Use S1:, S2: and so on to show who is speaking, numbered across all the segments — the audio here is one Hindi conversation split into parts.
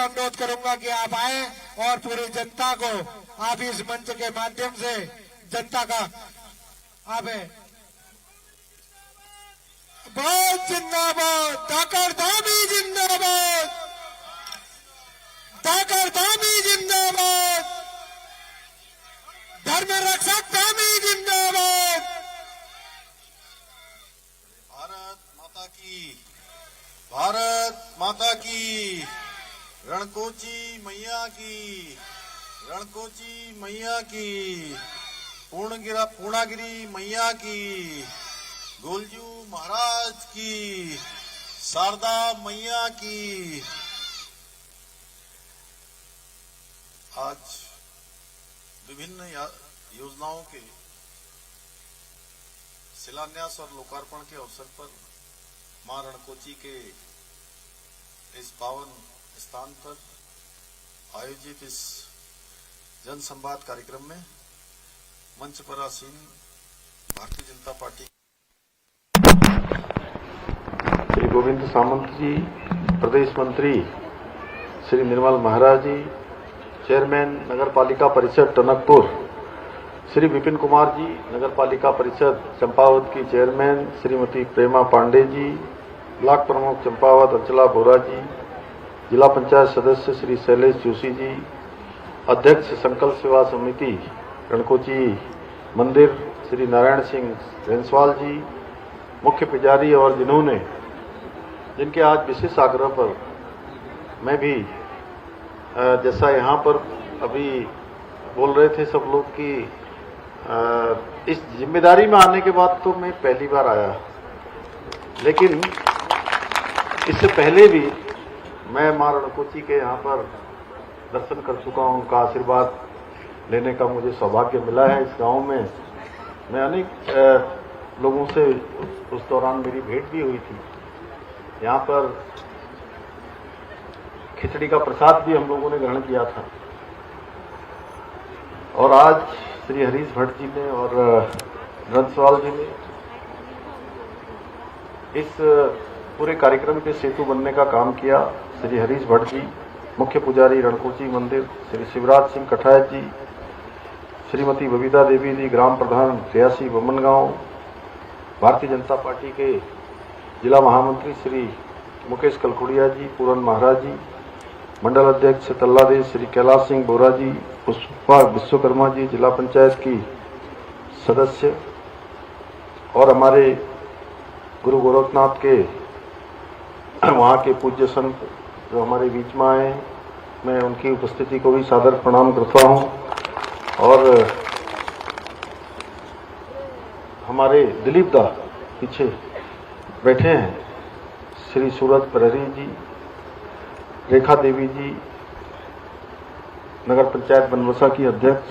S1: अनुरोध करूंगा कि आप आए और पूरी जनता को आप इस मंच के माध्यम से जनता का आप बहुत जिंदाबाद, ताकर धामी जिंदाबाद, ताकर धामी जिंदाबाद, धर्म रक्षक धामी जिंदाबाद।
S2: भारत माता की, भारत माता की, रणकोची मैया की, रणकोची मैया की, पूर्णागिरी मैया की, गोलजू महाराज की, शारदा मैया की। आज विभिन्न योजनाओं के शिलान्यास और लोकार्पण के अवसर पर मां रणकोची के इस पावन स्थान पर आयोजित इस जन संवाद कार्यक्रम में मंच पर आसीन भारतीय जनता पार्टी
S3: श्री गोविंद सामंत जी, प्रदेश मंत्री श्री निर्मल महाराज जी, चेयरमैन नगर पालिका परिषद टनकपुर श्री विपिन कुमार जी, नगर पालिका परिषद चंपावत की चेयरमैन श्रीमती प्रेमा पांडे जी, ब्लॉक प्रमुख चंपावत अंचला बोरा जी, जिला पंचायत सदस्य श्री शैलेश जोशी जी, अध्यक्ष संकल्प सेवा समिति रणकोची मंदिर श्री नारायण सिंह रेंसवाल जी, मुख्य पुजारी और जिनके आज विशेष आग्रह पर मैं भी जैसा यहाँ पर अभी बोल रहे थे सब लोग कि इस जिम्मेदारी में आने के बाद तो मैं पहली बार आया, लेकिन इससे पहले भी मैं मां रणकोची के यहाँ पर दर्शन कर चुका हूँ। उनका आशीर्वाद लेने का मुझे सौभाग्य मिला है। इस गांव में मैं अनेक लोगों से उस दौरान मेरी भेंट भी हुई थी। यहाँ पर खिचड़ी का प्रसाद भी हम लोगों ने ग्रहण किया था। और आज श्री हरीश भट्ट जी ने और रंसवाल जी ने इस पूरे कार्यक्रम के सेतु बनने का काम किया। श्री हरीश भट्ट जी, मुख्य पुजारी रणकोची मंदिर, श्री शिवराज सिंह कठायत जी, श्रीमती बबीता देवी जी, ग्राम प्रधान रियासी बमनगांव, भारतीय जनता पार्टी के जिला महामंत्री श्री मुकेश कलखुड़िया जी, पूरन महाराज जी, मंडल अध्यक्ष तल्लादेश श्री कैलाश सिंह बोरा जी, पुष्पा विश्वकर्मा जी, जिला पंचायत की सदस्य, और हमारे गुरु गोरखनाथ के वहाँ के पूज्य संत जो हमारे बीच में आए, मैं उनकी उपस्थिति को भी सादर प्रणाम करता हूँ। और हमारे दिलीप दा पीछे बैठे हैं, श्री सूरज प्रहरी जी, रेखा देवी जी, नगर पंचायत बनवसा की अध्यक्ष,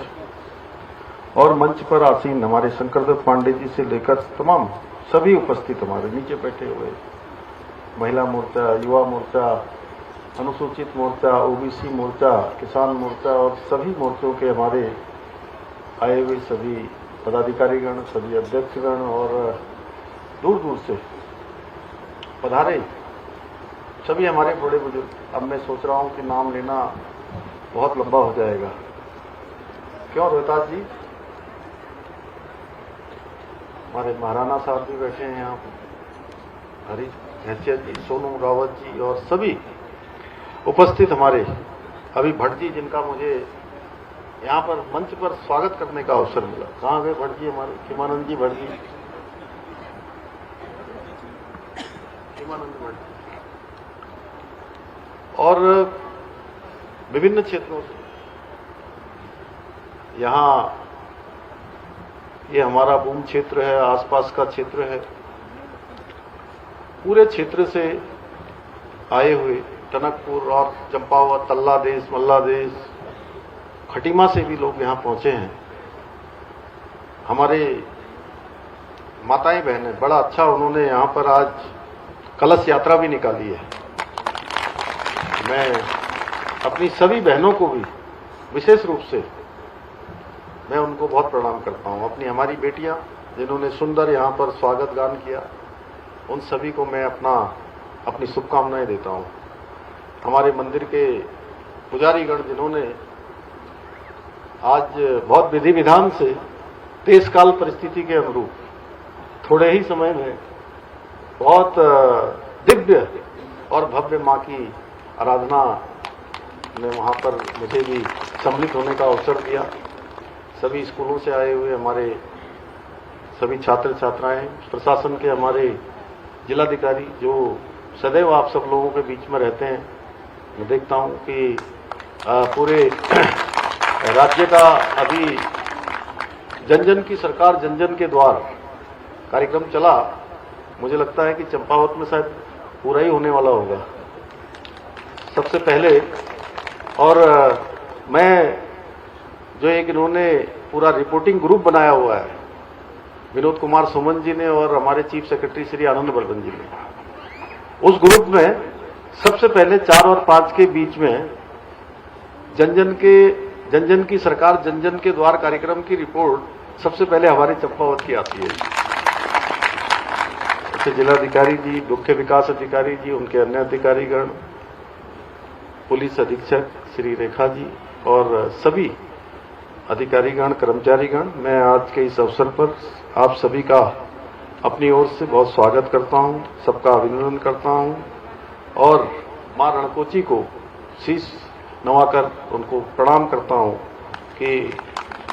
S3: और मंच पर आसीन हमारे शंकरदेव पांडे जी से लेकर तमाम सभी उपस्थित हमारे नीचे बैठे हुए महिला मोर्चा, युवा मोर्चा, अनुसूचित मोर्चा, ओबीसी मोर्चा, किसान मोर्चा और सभी मोर्चों के हमारे आए हुए सभी पदाधिकारीगण, सभी अध्यक्षगण और दूर दूर से पधारे सभी हमारे बड़े बुजुर्ग। अब मैं सोच रहा हूं कि नाम लेना बहुत लंबा हो जाएगा। क्यों रोहतास जी? हमारे महाराणा साहब भी बैठे हैं यहाँ पर, हरीश हैसियत जी, सोनू रावत जी और सभी उपस्थित हमारे अभी भट्ट जी, जिनका मुझे यहाँ पर मंच पर स्वागत करने का अवसर मिला। कहाँ गए भट्ट जी? हमारे हिमानंद जी भट्ट जी, हिमानंद भट्ट जी, और विभिन्न क्षेत्रों से यहाँ ये हमारा बूम क्षेत्र है, आसपास का क्षेत्र है, पूरे क्षेत्र से आए हुए टनकपुर और चंपावत, तल्लादेश, मल्लादेश, खटीमा से भी लोग यहाँ पहुंचे हैं। हमारे माताएं बहनें बड़ा अच्छा उन्होंने यहाँ पर आज कलश यात्रा भी निकाली है। मैं अपनी सभी बहनों को भी विशेष रूप से मैं उनको बहुत प्रणाम करता हूँ। अपनी हमारी बेटियां जिन्होंने सुंदर यहाँ पर स्वागत गान किया, उन सभी को मैं अपनी शुभकामनाएं देता हूँ। हमारे मंदिर के पुजारीगण जिन्होंने आज बहुत विधि विधान से देशकाल परिस्थिति के अनुरूप थोड़े ही समय में बहुत दिव्य और भव्य मां की आराधना में वहां पर मुझे भी सम्मिलित होने का अवसर दिया। सभी स्कूलों से आए हुए हमारे सभी छात्र छात्राएं, प्रशासन के हमारे जिलाधिकारी जो सदैव आप सब लोगों के बीच में रहते हैं, मैं देखता हूं कि पूरे राज्य का अभी जन जन की सरकार जन जन के द्वार कार्यक्रम चला। मुझे लगता है कि चंपावत में शायद पूरा ही होने वाला होगा सबसे पहले। और मैं जो एक इन्होंने पूरा रिपोर्टिंग ग्रुप बनाया हुआ है विनोद कुमार सुमन जी ने और हमारे चीफ सेक्रेटरी श्री आनंद वर्धन जी ने, उस ग्रुप में सबसे पहले 4 और 5 के बीच में जन जन की सरकार जन जन के द्वार कार्यक्रम की रिपोर्ट सबसे पहले हमारे चंपावत की आती है। जैसे जिलाधिकारी जी, मुख्य विकास अधिकारी जी, उनके अन्य अधिकारीगण, पुलिस अधीक्षक श्री रेखा जी और सभी अधिकारीगण, कर्मचारीगण, मैं आज के इस अवसर पर आप सभी का अपनी ओर से बहुत स्वागत करता हूं, सबका अभिनंदन करता हूं और मां रणकोची को शीश नवाकर उनको प्रणाम करता हूं कि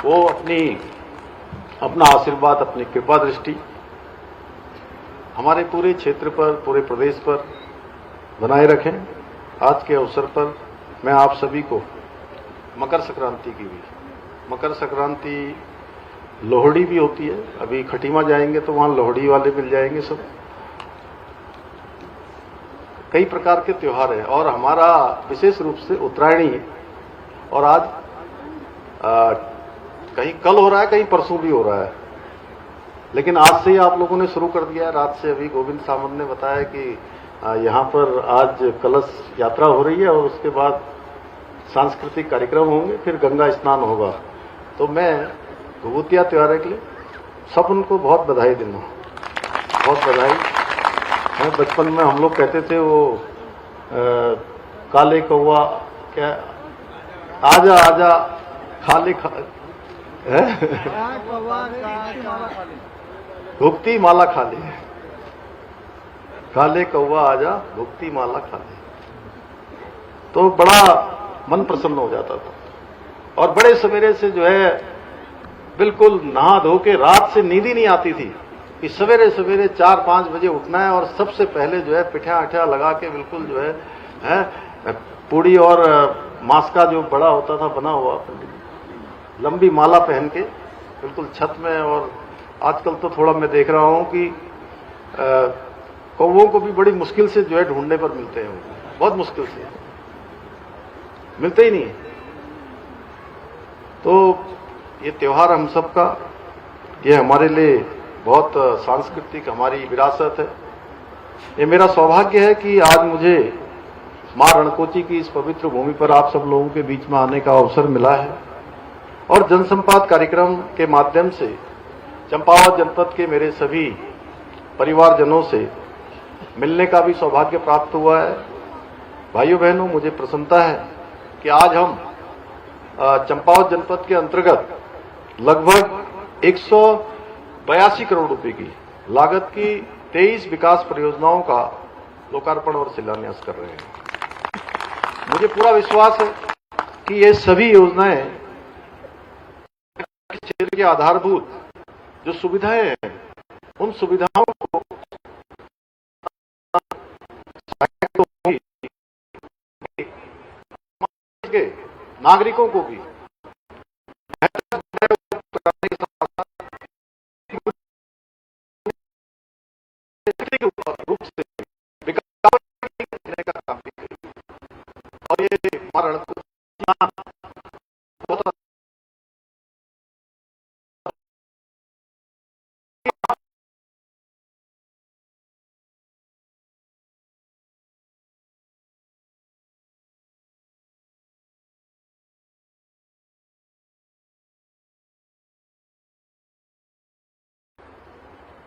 S3: वो अपना आशीर्वाद, अपनी कृपा दृष्टि हमारे पूरे क्षेत्र पर, पूरे प्रदेश पर बनाए रखें। आज के अवसर पर मैं आप सभी को मकर संक्रांति की भी, मकर संक्रांति लोहड़ी भी होती है, अभी खटीमा जाएंगे तो वहां लोहड़ी वाले मिल जाएंगे सब, कई प्रकार के त्योहार हैं और हमारा विशेष रूप से उत्तरायणी है। और आज कहीं कल हो रहा है, कहीं परसों भी हो रहा है, लेकिन आज से ही आप लोगों ने शुरू कर दिया है। रात से अभी गोविंद सामंत ने बताया कि यहाँ पर आज कलश यात्रा हो रही है और उसके बाद सांस्कृतिक कार्यक्रम होंगे, फिर गंगा स्नान होगा। तो मैं भभूतिया त्योहार के लिए सब उनको बहुत बधाई देना, बहुत बधाई। बचपन में हम लोग कहते थे वो काले कौवा क्या, आजा आजा खाले भुक्ति माला खाले, काले कौवा आजा भुक्ति माला खाले। तो बड़ा मन प्रसन्न हो जाता था और बड़े सवेरे से जो है बिल्कुल नहा धो के, रात से नींद ही नहीं आती थी कि सवेरे सवेरे 4-5 बजे उठना है और सबसे पहले जो है पिठा अठा लगा के बिल्कुल जो है पूड़ी और मांस का जो बड़ा होता था बना हुआ लंबी माला पहन के बिल्कुल छत में। और आजकल तो थोड़ा मैं देख रहा हूं कि कौवों को भी बड़ी मुश्किल से जो है ढूंढने पर मिलते हैं, बहुत मुश्किल से मिलते ही नहीं। तो ये त्योहार हम सबका, ये हमारे लिए बहुत सांस्कृतिक हमारी विरासत है। ये मेरा सौभाग्य है कि आज मुझे मां रणकोची की इस पवित्र भूमि पर आप सब लोगों के बीच में आने का अवसर मिला है और जनसंवाद कार्यक्रम के माध्यम से चंपावत जनपद के मेरे सभी परिवारजनों से मिलने का भी सौभाग्य प्राप्त हुआ है। भाइयों बहनों, मुझे प्रसन्नता है कि आज हम चंपावत जनपद के अंतर्गत लगभग 182 करोड़ रुपए की लागत की 23 विकास परियोजनाओं का लोकार्पण और शिलान्यास कर रहे हैं। मुझे पूरा विश्वास है कि ये सभी योजनाएं क्षेत्र के आधारभूत जो सुविधाएं हैं, उन सुविधाओं को नागरिकों को भी रूप से विकास करने का काम भी करेगी। और ये हमारा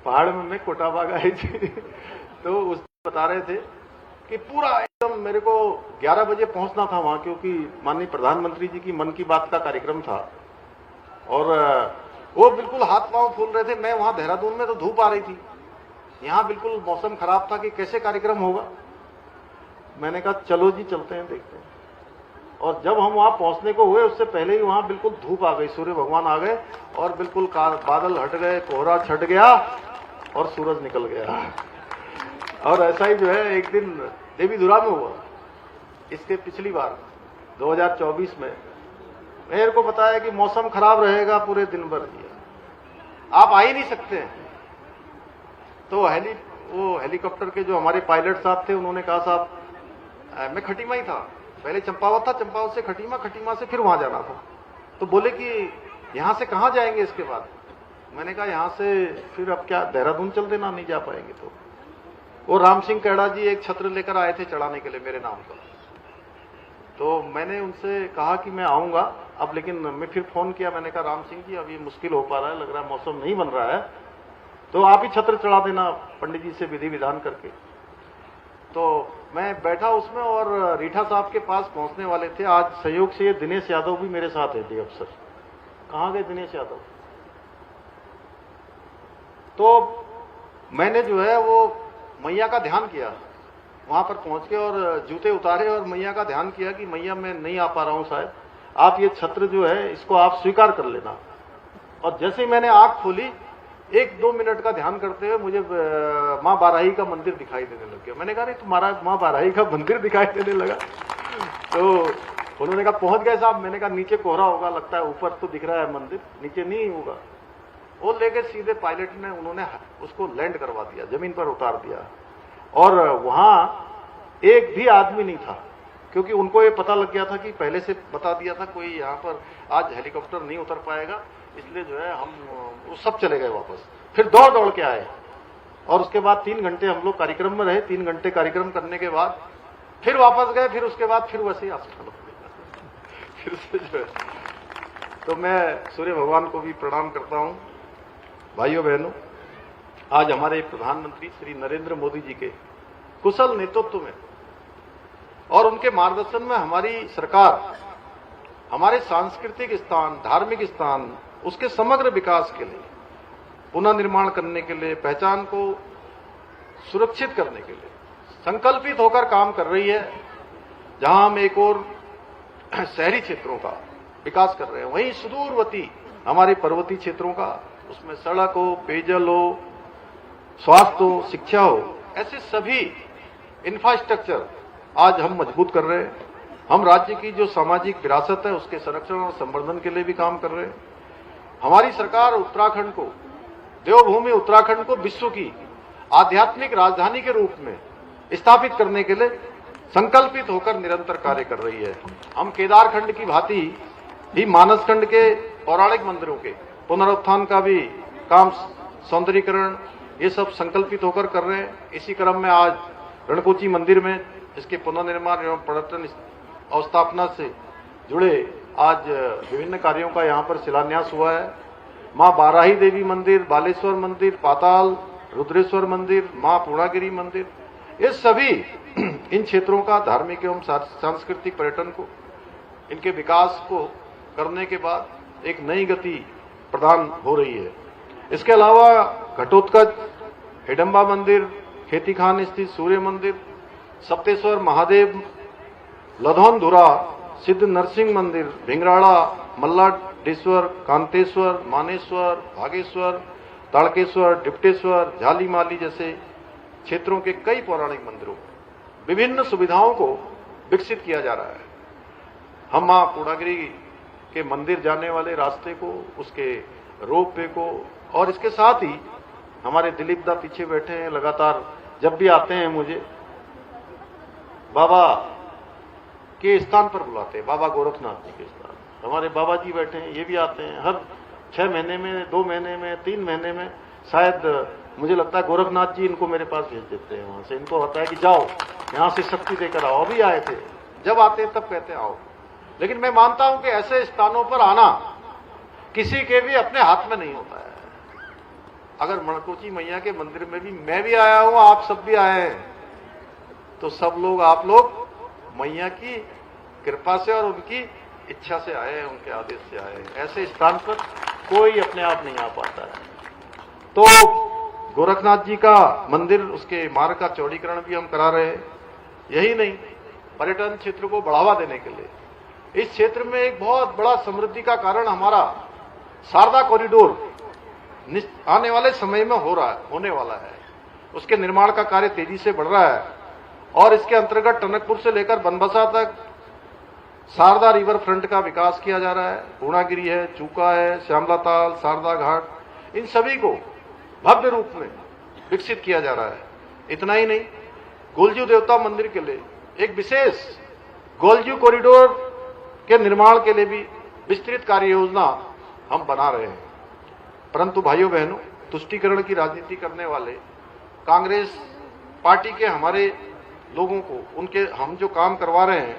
S3: पहाड़ में मैं कोटाबाग आई थी तो उस बता रहे थे कि पूरा एकदम मेरे को 11 बजे पहुंचना था वहां, क्योंकि माननीय प्रधानमंत्री जी की मन की बात का कार्यक्रम था और वो बिल्कुल हाथ पांव फूल रहे थे। मैं वहां देहरादून में तो धूप आ रही थी, यहाँ बिल्कुल मौसम खराब था कि कैसे कार्यक्रम होगा। मैंने कहा चलो जी चलते हैं, देखते हैं। और जब हम वहां पहुंचने को हुए उससे पहले ही वहां बिल्कुल धूप आ गई, सूर्य भगवान आ गए और बिल्कुल बादल हट गए, कोहरा छट गया और सूरज निकल गया। और ऐसा ही जो है एक दिन देवीधुरा में हुआ, इसके पिछली बार 2024 में मेरे को बताया कि मौसम खराब रहेगा पूरे दिन भर, आप आ ही नहीं सकते हैं। तो वो हेलीकॉप्टर के जो हमारे पायलट साहब थे उन्होंने कहा साहब, मैं खटीमा ही था, पहले चंपावत था, चंपावत से खटीमा, खटीमा से फिर वहां जाना था। तो बोले कि यहां से कहां जाएंगे इसके बाद। मैंने कहा यहां से फिर अब क्या देहरादून चल देना, नहीं जा पाएंगे। तो वो राम सिंह कैड़ा जी एक छत्र लेकर आए थे चढ़ाने के लिए मेरे नाम पर। तो मैंने उनसे कहा कि मैं आऊंगा अब, लेकिन मैं फिर फोन किया, मैंने कहा राम सिंह जी अब ये मुश्किल हो पा रहा है, लग रहा है मौसम नहीं बन रहा है, तो आप ही छत्र चढ़ा देना पंडित जी से विधि विधान करके। तो मैं बैठा उसमें और रीठा साहब के पास पहुंचने वाले थे। आज सहयोग से ये दिनेश यादव भी मेरे साथ है डी अफसर। कहां गए दिनेश यादव? तो मैंने जो है वो मैया का ध्यान किया वहां पर पहुंच के, और जूते उतारे और मैया का ध्यान किया कि मैया मैं नहीं आ पा रहा हूं शायद, आप ये छत्र जो है इसको आप स्वीकार कर लेना। और जैसे ही मैंने आंख खोली 1-2 मिनट का ध्यान करते हुए मुझे मां बाराही का मंदिर दिखाई देने लग गया। मैंने कहा नहीं तुम्हारा मां बाराही का मंदिर दिखाई देने लगा। तो उन्होंने कहा पहुंच गए साहब। मैंने कहा नीचे कोहरा होगा, लगता है ऊपर तो दिख रहा है मंदिर, नीचे नहीं होगा। वो लेके सीधे पायलट ने उन्होंने उसको लैंड करवा दिया, जमीन पर उतार दिया। और वहां एक भी आदमी नहीं था, क्योंकि उनको ये पता लग गया था कि पहले से बता दिया था कोई यहाँ पर आज हेलीकॉप्टर नहीं उतर पाएगा, इसलिए जो है हम वो सब चले गए वापस। फिर दौड़ दौड़ के आए और उसके बाद 3 घंटे हम लोग कार्यक्रम में रहे। 3 घंटे कार्यक्रम करने के बाद फिर वापस गए, फिर उसके बाद फिर वैसे ही अस्पताल फिर से जो है। तो मैं सूर्य भगवान को भी प्रणाम करता हूं। भाइयों बहनों, आज हमारे प्रधानमंत्री श्री नरेंद्र मोदी जी के कुशल नेतृत्व में और उनके मार्गदर्शन में हमारी सरकार हमारे सांस्कृतिक स्थान, धार्मिक स्थान, उसके समग्र विकास के लिए, पुनर्निर्माण करने के लिए, पहचान को सुरक्षित करने के लिए संकल्पित होकर काम कर रही है। जहां हम एक और शहरी क्षेत्रों का विकास कर रहे हैं, वहीं सुदूरवर्ती हमारे पर्वतीय क्षेत्रों का, उसमें सड़क हो, पेयजल हो, स्वास्थ्य हो, शिक्षा हो, ऐसे सभी इंफ्रास्ट्रक्चर आज हम मजबूत कर रहे हैं। हम राज्य की जो सामाजिक विरासत है उसके संरक्षण और संवर्धन के लिए भी काम कर रहे हैं। हमारी सरकार उत्तराखंड को, देवभूमि उत्तराखंड को विश्व की आध्यात्मिक राजधानी के रूप में स्थापित करने के लिए संकल्पित होकर निरंतर कार्य कर रही है। हम केदारखंड की भांति ही मानसखंड के पौराणिक मंदिरों के पुनरुत्थान का भी काम, सौंदर्यीकरण, ये सब संकल्पित होकर कर रहे हैं। इसी क्रम में आज रणकोची मंदिर में इसके पुनर्निर्माण एवं पर्यटन अवस्थापना से जुड़े आज विभिन्न कार्यों का यहाँ पर शिलान्यास हुआ है। मां बाराही देवी मंदिर, बालेश्वर मंदिर, पाताल रुद्रेश्वर मंदिर, मां पूर्णागिरी मंदिर, ये सभी इन क्षेत्रों का धार्मिक एवं सांस्कृतिक पर्यटन को, इनके विकास को करने के बाद एक नई गति प्रदान हो रही है। इसके अलावा घटोत्कच, हिडम्बा मंदिर, खेती खान स्थित सूर्य मंदिर, सप्तेश्वर महादेव, लधौनधुरा सिद्ध नरसिंह मंदिर, भिंगराड़ा, मल्लाडेश्वर, कांतेश्वर, मानेश्वर, भागेश्वर, ताड़केश्वर, डिप्टेश्वर, झालीमाली जैसे क्षेत्रों के कई पौराणिक मंदिरों, विभिन्न सुविधाओं को विकसित किया जा रहा है। हम मां पूर्णागिरी के मंदिर जाने वाले रास्ते को, उसके रोप वे को, और इसके साथ ही हमारे दिलीप दा पीछे बैठे हैं, लगातार जब भी आते हैं मुझे बाबा के स्थान पर बुलाते हैं, बाबा गोरखनाथ जी के स्थान। हमारे बाबा जी बैठे हैं, ये भी आते हैं हर 6 महीने में, 2 महीने में, 3 महीने में। शायद मुझे लगता है गोरखनाथ जी इनको मेरे पास भेज देते हैं वहां से। इनको होता है कि जाओ यहां से शक्ति देकर आओ। अभी आए थे, जब आते हैं तब कहते हैं आओ। लेकिन मैं मानता हूं कि ऐसे स्थानों पर आना किसी के भी अपने हाथ में नहीं होता है। अगर मणकोची मैया के मंदिर में भी मैं भी आया हूं, आप सब भी आए हैं, तो सब लोग आप लोग मैया की कृपा से और उनकी इच्छा से आए हैं, उनके आदेश से आए हैं। ऐसे स्थान पर कोई अपने आप नहीं आ पाता है। तो गोरखनाथ जी का मंदिर, उसके मार्ग का चौड़ीकरण भी हम करा रहे हैं। यही नहीं, पर्यटन क्षेत्र को बढ़ावा देने के लिए इस क्षेत्र में एक बहुत बड़ा समृद्धि का कारण हमारा शारदा कॉरिडोर आने वाले समय में होने वाला है। उसके निर्माण का कार्य तेजी से बढ़ रहा है और इसके अंतर्गत टनकपुर से लेकर बनबसा तक शारदा रिवर फ्रंट का विकास किया जा रहा है। पूर्णागिरी है, चूका है, श्यामला ताल, शारदा घाट, इन सभी को भव्य रूप में विकसित किया जा रहा है। इतना ही नहीं, गोलजू देवता मंदिर के लिए एक विशेष गोलजू कॉरिडोर के निर्माण के लिए भी विस्तृत कार्य योजना हम बना रहे हैं। परंतु भाइयों बहनों, तुष्टीकरण की राजनीति करने वाले कांग्रेस पार्टी के हमारे लोगों को उनके हम जो काम करवा रहे हैं,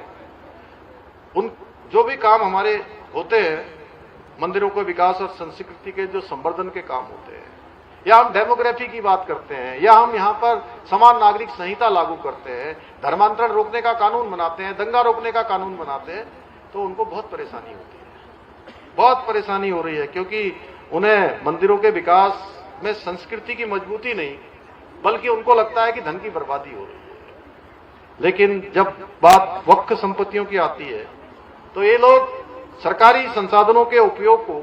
S3: उन जो भी काम हमारे होते हैं, मंदिरों के विकास और संस्कृति के जो संवर्धन के काम होते हैं, या हम डेमोग्राफी की बात करते हैं, या हम यहाँ पर समान नागरिक संहिता लागू करते हैं, धर्मांतरण रोकने का कानून बनाते हैं, दंगा रोकने का कानून बनाते हैं, तो उनको बहुत परेशानी होती है, बहुत परेशानी हो रही है। क्योंकि उन्हें मंदिरों के विकास में संस्कृति की मजबूती नहीं, बल्कि उनको लगता है कि धन की बर्बादी हो रही है। लेकिन जब बात वक्फ संपत्तियों की आती है तो ये लोग सरकारी संसाधनों के उपयोग को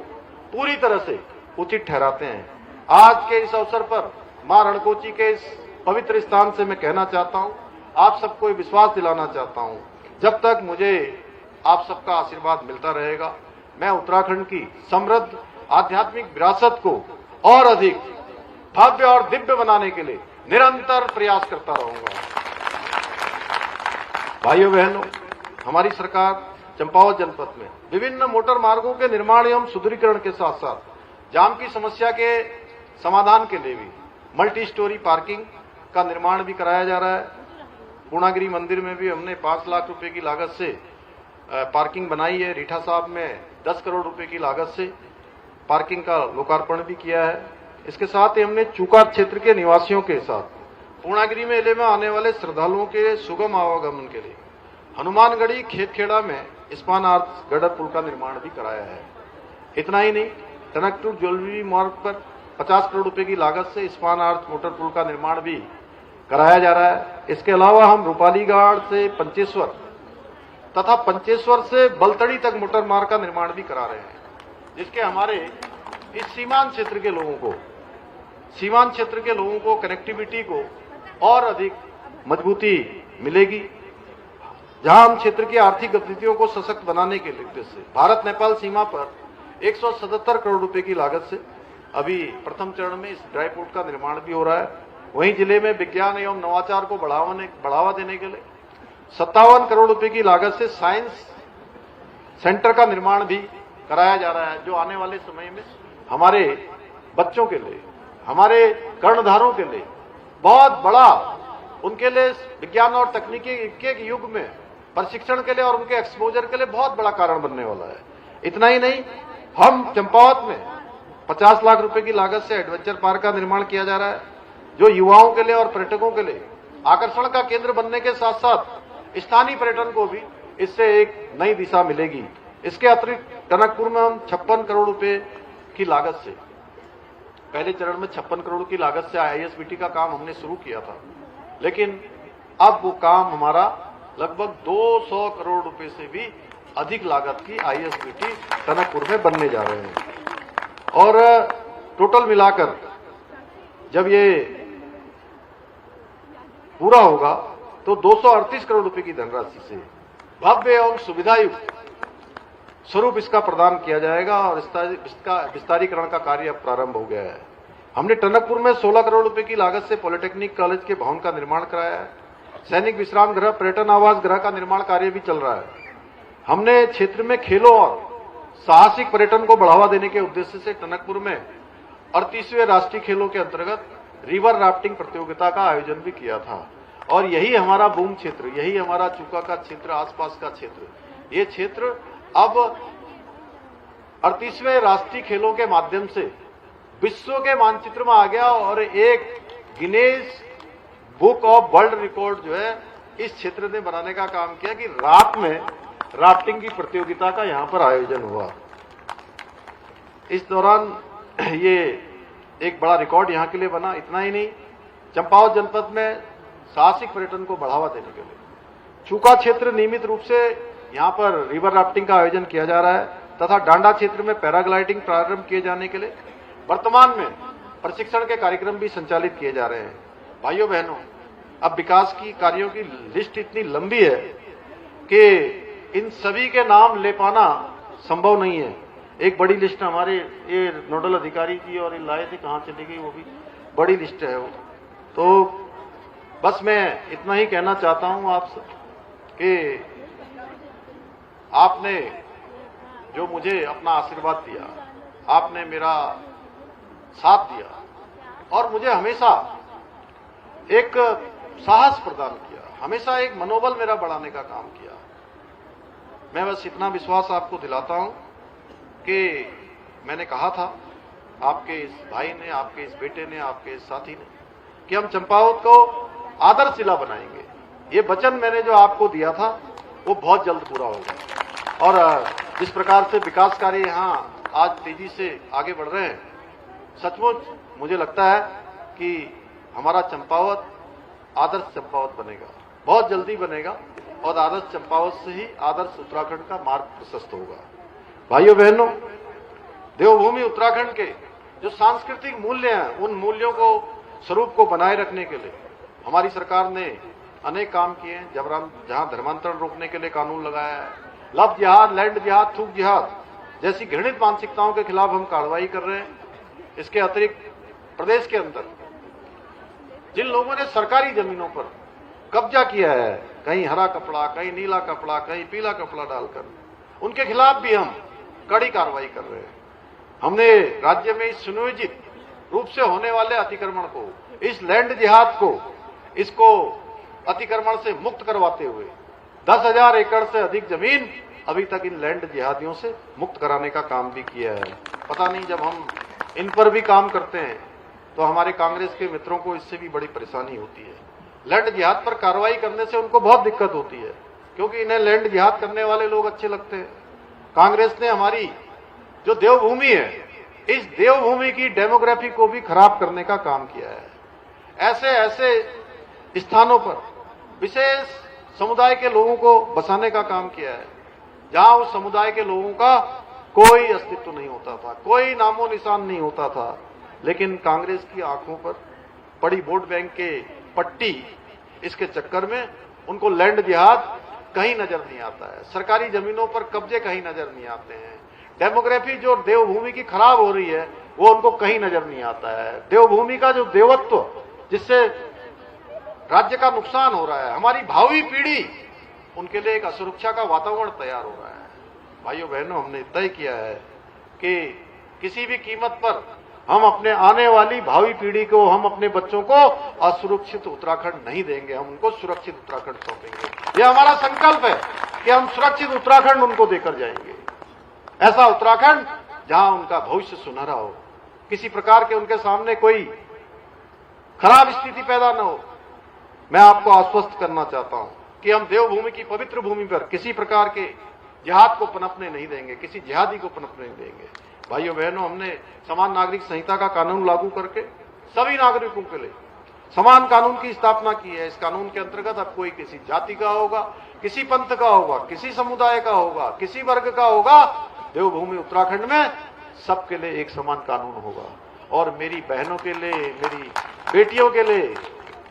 S3: पूरी तरह से उचित ठहराते हैं। आज के इस अवसर पर मां रणकोची के इस पवित्र स्थान से मैं कहना चाहता हूं, आप सबको विश्वास दिलाना चाहता हूं, जब तक मुझे आप सबका आशीर्वाद मिलता रहेगा, मैं उत्तराखंड की समृद्ध आध्यात्मिक विरासत को और अधिक भव्य और दिव्य बनाने के लिए निरंतर प्रयास करता रहूंगा। भाइयों बहनों, हमारी सरकार चंपावत जनपद में विभिन्न मोटर मार्गों के निर्माण एवं सुदृढ़ीकरण के साथ साथ जाम की समस्या के समाधान के लिए भी मल्टी स्टोरी पार्किंग का निर्माण भी कराया जा रहा है। पूर्णागिरी मंदिर में भी हमने 5 लाख रुपए की लागत से पार्किंग बनाई है। रीठा साहब में 10 करोड़ रुपए की लागत से पार्किंग का लोकार्पण भी किया है। इसके साथ ही हमने चूका क्षेत्र के निवासियों के साथ पूर्णागिरी मेले में आने वाले श्रद्धालुओं के सुगम आवागमन के लिए हनुमानगढ़ी खेतखेड़ा में स्पान आर्च गडर पुल का निर्माण भी कराया है। इतना ही नहीं, टनकपुर ज्वेलरी मार्ग पर 50 करोड़ रुपए की लागत से स्पान आर्च मोटर पुल का निर्माण भी कराया जा रहा है। इसके अलावा हम रूपाली घाट से पंचेश्वर तथा पंचेश्वर से बलतड़ी तक मोटर मार्ग का निर्माण भी करा रहे हैं, जिसके हमारे इस सीमांत क्षेत्र के लोगों को कनेक्टिविटी को और अधिक मजबूती मिलेगी। जहां हम क्षेत्र की आर्थिक गतिविधियों को सशक्त बनाने के उद्देश्य से भारत नेपाल सीमा पर 177 करोड़ रुपए की लागत से अभी प्रथम चरण में इस ड्राई पोर्ट का निर्माण भी हो रहा है। वहीं जिले में विज्ञान एवं नवाचार को बढ़ावा देने के लिए 57 करोड़ रुपए की लागत से साइंस सेंटर का निर्माण भी कराया जा रहा है, जो आने वाले समय में हमारे बच्चों के लिए, हमारे कर्णधारों के लिए बहुत बड़ा, उनके लिए विज्ञान और तकनीकी के युग में प्रशिक्षण के लिए और उनके एक्सपोजर के लिए बहुत बड़ा कारण बनने वाला है। इतना ही नहीं, हम चंपावत में 50 लाख रुपए की लागत से एडवेंचर पार्क का निर्माण किया जा रहा है, जो युवाओं के लिए और पर्यटकों के लिए आकर्षण का केंद्र बनने के साथ साथ स्थानीय पर्यटन को भी इससे एक नई दिशा मिलेगी। इसके अतिरिक्त टनकपुर में हम 56 करोड़ रुपए की लागत से, पहले चरण में 56 करोड़ की लागत से ISBT का काम हमने शुरू किया था, लेकिन अब वो काम हमारा लगभग 200 करोड़ रुपए से भी अधिक लागत की ISBT टनकपुर में बनने जा रहे हैं। और टोटल मिलाकर जब ये पूरा होगा तो 238 करोड़ रुपए की धनराशि से भव्य एवं सुविधायुक्त स्वरूप इसका प्रदान किया जाएगा और इसका विस्तारीकरण का कार्य अब प्रारंभ हो गया है। हमने टनकपुर में 16 करोड़ रुपए की लागत से पॉलिटेक्निक कॉलेज के भवन का निर्माण कराया है। सैनिक विश्राम गृह, पर्यटन आवास गृह का निर्माण कार्य भी चल रहा है। हमने क्षेत्र में खेलों और साहसिक पर्यटन को बढ़ावा देने के उद्देश्य से टनकपुर में 38वें राष्ट्रीय खेलों के अंतर्गत रिवर राफ्टिंग प्रतियोगिता का आयोजन भी किया था। और यही हमारा बूम क्षेत्र, यही हमारा चूका का क्षेत्र, आसपास का क्षेत्र, ये क्षेत्र अब 38वें राष्ट्रीय खेलों के माध्यम से विश्व के मानचित्र में आ गया और एक Guinness book of world record जो है इस क्षेत्र ने बनाने का काम किया कि रात में राफ्टिंग की प्रतियोगिता का यहां पर आयोजन हुआ। इस दौरान ये एक बड़ा रिकॉर्ड यहां के लिए बना। इतना ही नहीं, चंपावत जनपद में साहसिक पर्यटन को बढ़ावा देने के लिए चूका क्षेत्र नियमित रूप से यहां पर रिवर राफ्टिंग का आयोजन किया जा रहा है तथा डांडा क्षेत्र में पैराग्लाइडिंग प्रारंभ किए जाने के लिए वर्तमान में प्रशिक्षण के कार्यक्रम भी संचालित किए जा रहे हैं। भाइयों बहनों, अब विकास की कार्यों की लिस्ट इतनी लंबी है कि इन सभी के नाम ले पाना संभव नहीं है। एक बड़ी लिस्ट हमारे ये नोडल अधिकारी जी और लाए थे, कहां चली गई, वो भी बड़ी लिस्ट है वो। तो बस मैं इतना ही कहना चाहता हूं आपसे कि आपने जो मुझे अपना आशीर्वाद दिया, आपने मेरा साथ दिया और मुझे हमेशा एक साहस प्रदान किया, हमेशा एक मनोबल मेरा बढ़ाने का काम किया। मैं बस इतना विश्वास आपको दिलाता हूं कि मैंने कहा था आपके इस भाई ने, आपके इस बेटे ने, आपके इस साथी ने कि हम चंपावत को आदर्श जिला बनाएंगे। ये वचन मैंने जो आपको दिया था वो बहुत जल्द पूरा होगा। और जिस प्रकार से विकास कार्य यहां आज तेजी से आगे बढ़ रहे हैं, सचमुच मुझे लगता है कि हमारा चंपावत आदर्श चंपावत बनेगा, बहुत जल्दी बनेगा और आदर्श चंपावत से ही आदर्श उत्तराखंड का मार्ग प्रशस्त होगा। भाइयों बहनों, देवभूमि उत्तराखंड के जो सांस्कृतिक मूल्य हैं, उन मूल्यों को स्वरूप को बनाए रखने के लिए हमारी सरकार ने अनेक काम किए हैं। जहां धर्मांतरण रोकने के लिए कानून लगाया है, लव जिहाद, लैंड जिहाद, थूक जिहाद जैसी घृणित मानसिकताओं के खिलाफ हम कार्रवाई कर रहे हैं। इसके अतिरिक्त प्रदेश के अंदर जिन लोगों ने सरकारी जमीनों पर कब्जा किया है, कहीं हरा कपड़ा, कहीं नीला कपड़ा, कहीं पीला कपड़ा डालकर, उनके खिलाफ भी हम कड़ी कार्रवाई कर रहे हैं। हमने राज्य में इस सुनियोजित रूप से होने वाले अतिक्रमण को, इस लैंड जिहाद को, इसको अतिक्रमण से मुक्त करवाते हुए 10,000 एकड़ से अधिक जमीन अभी तक इन लैंड जिहादियों से मुक्त कराने का काम भी किया है। पता नहीं, जब हम इन पर भी काम करते हैं तो हमारे कांग्रेस के मित्रों को इससे भी बड़ी परेशानी होती है। लैंड जिहाद पर कार्रवाई करने से उनको बहुत दिक्कत होती है, क्योंकि इन्हें लैंड जिहाद करने वाले लोग अच्छे लगते हैं। कांग्रेस ने हमारी जो देवभूमि है, इस देवभूमि की डेमोग्राफी को भी खराब करने का काम किया है। ऐसे ऐसे स्थानों पर विशेष समुदाय के लोगों को बसाने का काम किया है जहां उस समुदाय के लोगों का कोई अस्तित्व नहीं होता था, कोई नामो निशान नहीं होता था। लेकिन कांग्रेस की आंखों पर पड़ी वोट बैंक के पट्टी, इसके चक्कर में उनको लैंड जिहाद कहीं नजर नहीं आता है, सरकारी जमीनों पर कब्जे कहीं नजर नहीं आते हैं। डेमोग्राफी जो देवभूमि की खराब हो रही है वो उनको कहीं नजर नहीं आता है। देवभूमि का जो देवत्व, जिससे राज्य का नुकसान हो रहा है, हमारी भावी पीढ़ी, उनके लिए एक असुरक्षा का वातावरण तैयार हो रहा है। भाइयों बहनों, हमने तय किया है कि किसी भी कीमत पर हम अपने आने वाली भावी पीढ़ी को, हम अपने बच्चों को असुरक्षित उत्तराखंड नहीं देंगे, हम उनको सुरक्षित उत्तराखंड सौंपेंगे। यह हमारा संकल्प है कि हम सुरक्षित उत्तराखंड उनको देकर जाएंगे। ऐसा उत्तराखंड जहां उनका भविष्य सुनहरा हो, किसी प्रकार के उनके सामने कोई खराब स्थिति पैदा न हो। मैं आपको आश्वस्त करना चाहता हूं कि हम देवभूमि की पवित्र भूमि पर किसी प्रकार के जिहाद को पनपने नहीं देंगे, किसी जिहादी को पनपने नहीं देंगे। भाइयों बहनों, हमने समान नागरिक संहिता का कानून लागू करके सभी नागरिकों के लिए समान कानून की स्थापना की है। इस कानून के अंतर्गत अब कोई किसी जाति का होगा, किसी पंथ का होगा, किसी समुदाय का होगा, किसी वर्ग का होगा, देवभूमि उत्तराखंड में सबके लिए एक समान कानून होगा। और मेरी बहनों के लिए, मेरी बेटियों के लिए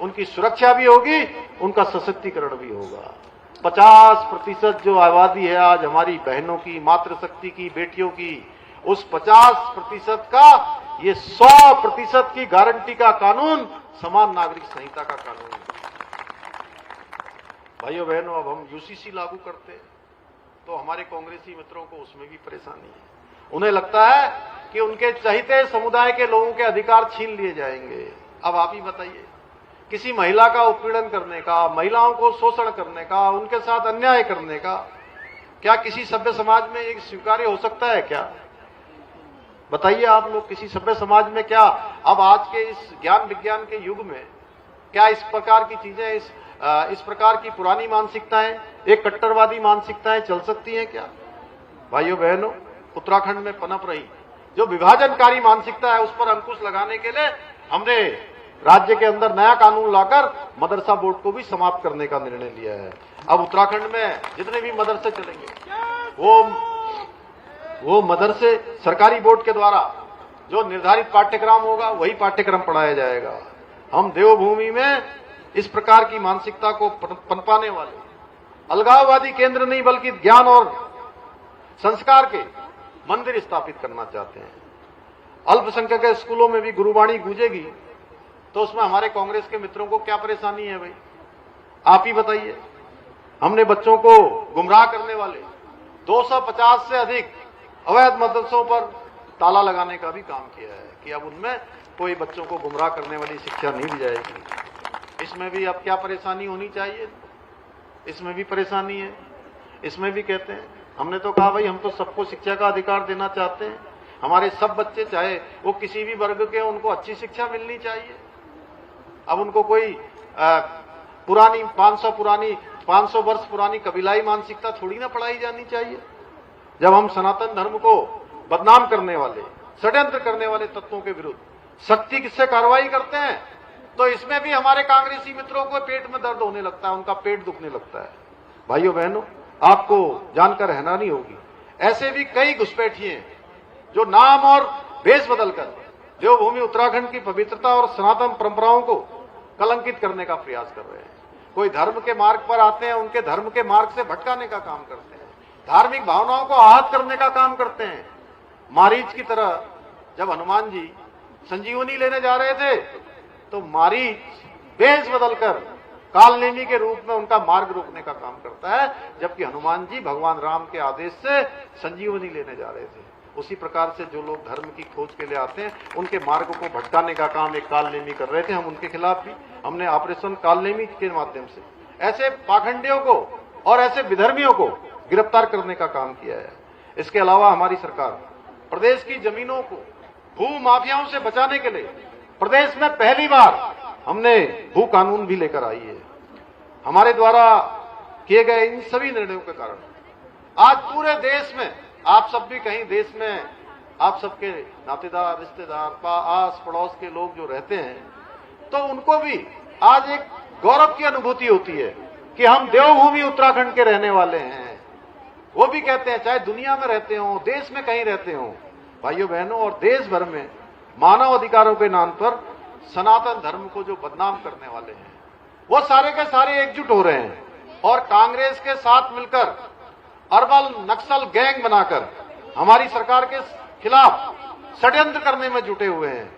S3: उनकी सुरक्षा भी होगी, उनका सशक्तिकरण भी होगा। 50% जो आबादी है आज हमारी बहनों की, मातृशक्ति की, बेटियों की, उस 50% का ये 100% की गारंटी का कानून समान नागरिक संहिता का कानून है। भाइयों बहनों, अब हम यूसीसी लागू करते हैं तो हमारे कांग्रेसी मित्रों को उसमें भी परेशानी है। उन्हें लगता है कि उनके चहेते समुदाय के लोगों के अधिकार छीन लिए जाएंगे। अब आप ही बताइए, किसी महिला का उत्पीड़न करने का, महिलाओं को शोषण करने का, उनके साथ अन्याय करने का क्या किसी सभ्य समाज में एक स्वीकार्य हो सकता है क्या? बताइए आप लोग, किसी सभ्य समाज में क्या अब आज के इस ज्ञान विज्ञान के युग में क्या इस प्रकार की चीजें, इस इस प्रकार की पुरानी मानसिकताएं, एक कट्टरवादी मानसिकताएं चल सकती हैं क्या? भाइयों बहनों, उत्तराखंड में पनप रही जो विभाजनकारी मानसिकता है, उस पर अंकुश लगाने के लिए हमने राज्य के अंदर नया कानून लाकर मदरसा बोर्ड को भी समाप्त करने का निर्णय लिया है। अब उत्तराखंड में जितने भी मदरसे चलेंगे वो मदरसे सरकारी बोर्ड के द्वारा जो निर्धारित पाठ्यक्रम होगा वही पाठ्यक्रम पढ़ाया जाएगा। हम देवभूमि में इस प्रकार की मानसिकता को पनपाने वाले अलगाववादी केंद्र नहीं बल्कि ज्ञान और संस्कार के मंदिर स्थापित करना चाहते हैं। अल्पसंख्यक के स्कूलों में भी गुरुवाणी गूंजेगी तो उसमें हमारे कांग्रेस के मित्रों को क्या परेशानी है भाई? आप ही बताइए। हमने बच्चों को गुमराह करने वाले 250 से अधिक अवैध मदरसों पर ताला लगाने का भी काम किया है कि अब उनमें कोई बच्चों को गुमराह करने वाली शिक्षा नहीं दी जाएगी। इसमें भी अब क्या परेशानी होनी चाहिए? इसमें भी परेशानी है। इसमें भी कहते हैं, हमने तो कहा भाई हम तो सबको शिक्षा का अधिकार देना चाहते हैं, हमारे सब बच्चे चाहे वो किसी भी वर्ग के, उनको अच्छी शिक्षा मिलनी चाहिए। अब उनको कोई पुरानी 500 वर्ष पुरानी कबीलाई मानसिकता थोड़ी ना पढ़ाई जानी चाहिए। जब हम सनातन धर्म को बदनाम करने वाले, षड्यंत्र करने वाले तत्वों के विरुद्ध सख्ती से कार्रवाई करते हैं तो इसमें भी हमारे कांग्रेसी मित्रों को पेट में दर्द होने लगता है, उनका पेट दुखने लगता है। भाइयों बहनों, आपको जानकर हैरानी होगी, ऐसे भी कई घुसपैठिए जो नाम और भेष बदलकर देवभूमि उत्तराखंड की पवित्रता और सनातन परंपराओं को कलंकित करने का प्रयास कर रहे हैं। कोई धर्म के मार्ग पर आते हैं, उनके धर्म के मार्ग से भटकाने का काम करते हैं, धार्मिक भावनाओं को आहत करने का काम करते हैं। मारीच की तरह जब हनुमान जी संजीवनी लेने जा रहे थे तो मारीच भेष बदलकर कालनेमी के रूप में उनका मार्ग रोकने का काम करता है, जबकि हनुमान जी भगवान राम के आदेश से संजीवनी लेने जा रहे थे। उसी प्रकार से जो लोग धर्म की खोज के लिए आते हैं, उनके मार्ग को भटकाने का काम एक कालनेमी कर रहे थे। हम उनके खिलाफ भी हमने ऑपरेशन कालनेमी के माध्यम से ऐसे पाखंडियों को और ऐसे विधर्मियों को गिरफ्तार करने का काम किया है। इसके अलावा हमारी सरकार प्रदेश की जमीनों को भू माफियाओं से बचाने के लिए प्रदेश में पहली बार हमने भू कानून भी लेकर आई है। हमारे द्वारा किए गए इन सभी निर्णयों के कारण आज पूरे देश में, आप सब भी कहीं देश में आप सबके नातेदार, रिश्तेदार, आस पड़ोस के लोग जो रहते हैं, तो उनको भी आज एक गौरव की अनुभूति होती है कि हम देवभूमि उत्तराखंड के रहने वाले हैं। वो भी कहते हैं, चाहे दुनिया में रहते हो, देश में कहीं रहते हो, भाइयों बहनों, और देश भर में मानव अधिकारों के नाम पर सनातन धर्म को जो बदनाम करने वाले हैं, वो सारे के सारे एकजुट हो रहे हैं और कांग्रेस के साथ मिलकर अरबल नक्सल गैंग बनाकर हमारी सरकार के खिलाफ षड्यंत्र करने में जुटे हुए हैं।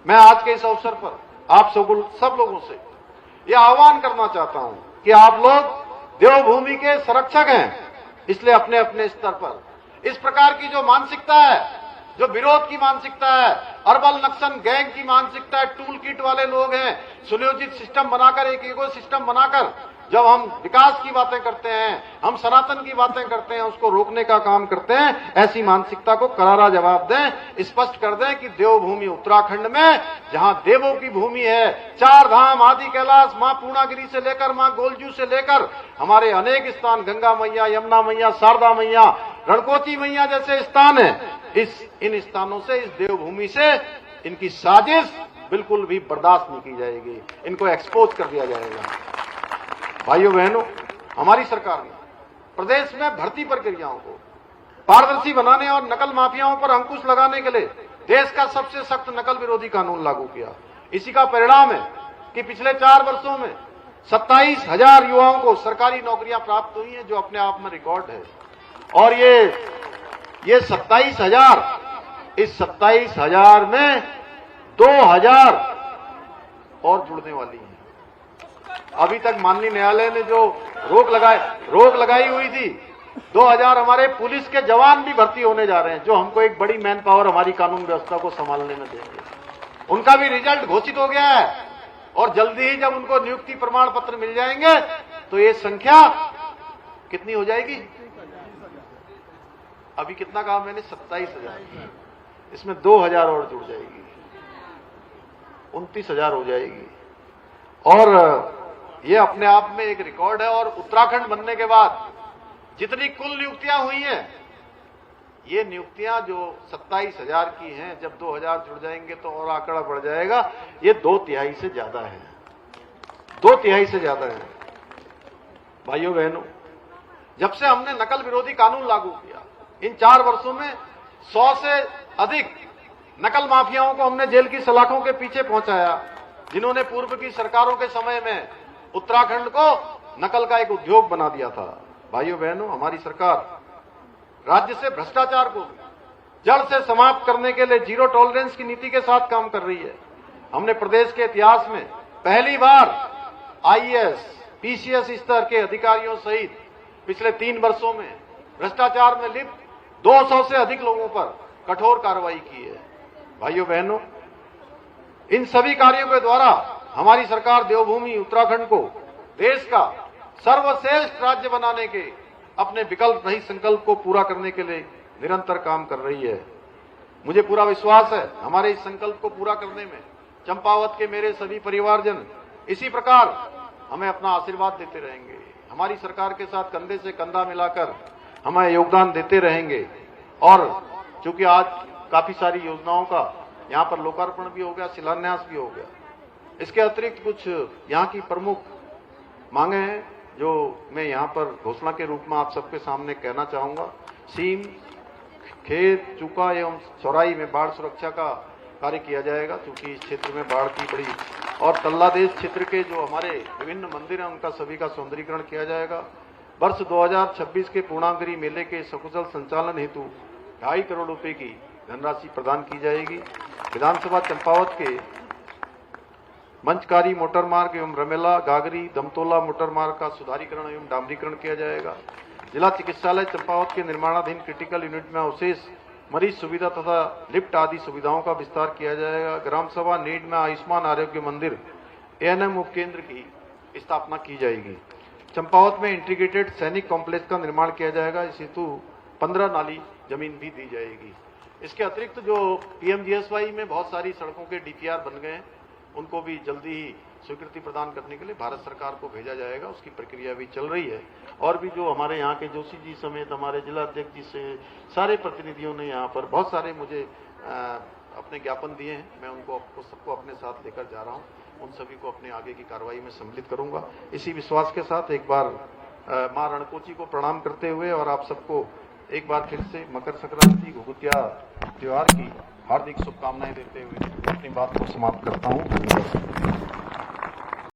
S3: मैं आज के इस अवसर पर आप सब लोगों से यह आह्वान करना चाहता हूं कि आप लोग देवभूमि के संरक्षक हैं, इसलिए अपने अपने स्तर पर इस प्रकार की जो मानसिकता है, जो विरोध की मानसिकता है, अरबल नक्सल गैंग की मानसिकता है, टूल किट वाले लोग हैं, सुनियोजित सिस्टम बनाकर, एक इको सिस्टम बनाकर जब हम विकास की बातें करते हैं, हम सनातन की बातें करते हैं, उसको रोकने का काम करते हैं। ऐसी मानसिकता को करारा जवाब दें, स्पष्ट कर दें कि देवभूमि उत्तराखंड में, जहां देवों की भूमि है, 4 धाम, आदि कैलाश, मां पूर्णागिरी से लेकर मां गोलजू से लेकर हमारे अनेक स्थान, गंगा मैया, यमुना मैया, शारदा मैया, रणकोती मैया जैसे स्थान है, इन स्थानों से, इस देवभूमि से इनकी साजिश बिल्कुल भी बर्दाश्त नहीं की जाएगी। इनको एक्सपोज कर दिया जाएगा। भाइयों बहनों, हमारी सरकार ने प्रदेश में भर्ती प्रक्रियाओं को पारदर्शी बनाने और नकल माफियाओं पर अंकुश लगाने के लिए देश का सबसे सख्त नकल विरोधी कानून लागू किया। इसी का परिणाम है कि पिछले 4 वर्षों में 27,000 युवाओं को सरकारी नौकरियां प्राप्त हुई हैं, जो अपने आप में रिकॉर्ड है। और ये 27,000, इस 27,000 में 2,000 और जुड़ने वाली हैं। अभी तक माननीय न्यायालय ने जो रोक लगाई हुई थी, 2000 हमारे पुलिस के जवान भी भर्ती होने जा रहे हैं, जो हमको एक बड़ी मैन पावर हमारी कानून व्यवस्था को संभालने में देंगे। उनका भी रिजल्ट घोषित हो गया है और जल्दी ही जब उनको नियुक्ति प्रमाण पत्र मिल जाएंगे तो ये संख्या कितनी हो जाएगी? अभी कितना कहा मैंने? 27,000। इसमें 2,000 और जुड़ जाएगी, 29,000 हो जाएगी। और ये अपने आप में एक रिकॉर्ड है। और उत्तराखंड बनने के बाद जितनी कुल नियुक्तियां हुई हैं, ये नियुक्तियां जो 27,000 की हैं, जब 2,000 जुड़ जाएंगे तो और आंकड़ा बढ़ जाएगा, ये 2/3 से ज्यादा है, 2/3 से ज्यादा है। भाइयों बहनों, जब से हमने नकल विरोधी कानून लागू किया, इन 4 वर्षों में 100 से अधिक नकल माफियाओं को हमने जेल की सलाखों के पीछे पहुंचाया, जिन्होंने पूर्व की सरकारों के समय में उत्तराखंड को नकल का एक उद्योग बना दिया था। भाइयों बहनों, हमारी सरकार राज्य से भ्रष्टाचार को जड़ से समाप्त करने के लिए जीरो टॉलरेंस की नीति के साथ काम कर रही है। हमने प्रदेश के इतिहास में पहली बार आईएएस, पीसीएस स्तर के अधिकारियों सहित पिछले 3 वर्षों में भ्रष्टाचार में लिप्त 200 से अधिक लोगों पर कठोर कार्रवाई की है। भाइयों बहनों, इन सभी कार्यों के द्वारा हमारी सरकार देवभूमि उत्तराखंड को देश का सर्वश्रेष्ठ राज्य बनाने के अपने विकल्प रहित संकल्प को पूरा करने के लिए निरंतर काम कर रही है। मुझे पूरा विश्वास है हमारे इस संकल्प को पूरा करने में चंपावत के मेरे सभी परिवारजन इसी प्रकार हमें अपना आशीर्वाद देते रहेंगे। हमारी सरकार के साथ कंधे से कंधा मिलाकर हमें योगदान देते रहेंगे। और चूंकि आज काफी सारी योजनाओं का यहाँ पर लोकार्पण भी हो गया, शिलान्यास भी हो गया, इसके अतिरिक्त कुछ यहाँ की प्रमुख मांगे हैं जो मैं यहाँ पर घोषणा के रूप में आप सबके सामने कहना चाहूंगा। सीम, खेत, चूका एवं चौराई में बाढ़ सुरक्षा का कार्य किया जाएगा, क्योंकि इस क्षेत्र में बाढ़ की बड़ी, और तल्लादेश क्षेत्र के जो हमारे विभिन्न मंदिर हैं उनका सभी का सौंदर्यीकरण किया जाएगा। वर्ष 2026 के पूर्णागिरी मेले के सकुशल संचालन हेतु 2.5 करोड़ रुपए की धनराशि प्रदान की जाएगी। विधानसभा चंपावत के मंचकारी मोटर मार्ग एवं रमेला, गागरी, दमतोला मोटर मार्ग का सुधारीकरण एवं डामरीकरण किया जाएगा। जिला चिकित्सालय चंपावत के निर्माणाधीन क्रिटिकल यूनिट में अवशेष मरीज सुविधा तथा लिफ्ट आदि सुविधाओं का विस्तार किया जाएगा। ग्राम सभा नीड में आयुष्मान आरोग्य मंदिर एएनएम उपकेंद्र की स्थापना की जाएगी। चंपावत में इंटीग्रेटेड सैनिक कॉम्प्लेक्स का निर्माण किया जाएगा। इस हेतु 15 नाली जमीन भी दी जाएगी। इसके अतिरिक्त जो पीएमजीएसवाई में बहुत सारी सड़कों के डीपीआर बन गए हैं, उनको भी जल्दी ही स्वीकृति प्रदान करने के लिए भारत सरकार को भेजा जाएगा। उसकी प्रक्रिया भी चल रही है। और भी जो हमारे यहाँ के जोशी जी समेत हमारे जिला अध्यक्ष जी से सारे प्रतिनिधियों ने यहाँ पर बहुत सारे मुझे अपने ज्ञापन दिए हैं, मैं उनको सबको अपने साथ लेकर जा रहा हूँ। उन सभी को अपने आगे की कार्रवाई में सम्मिलित करूंगा। इसी विश्वास के साथ एक बार मां रणकोची को प्रणाम करते हुए और आप सबको एक बार फिर से मकर संक्रांति घुघुतिया त्योहार की हार्दिक शुभकामनाएं देते हुए अपनी बात को समाप्त करता हूँ। धन्यवाद।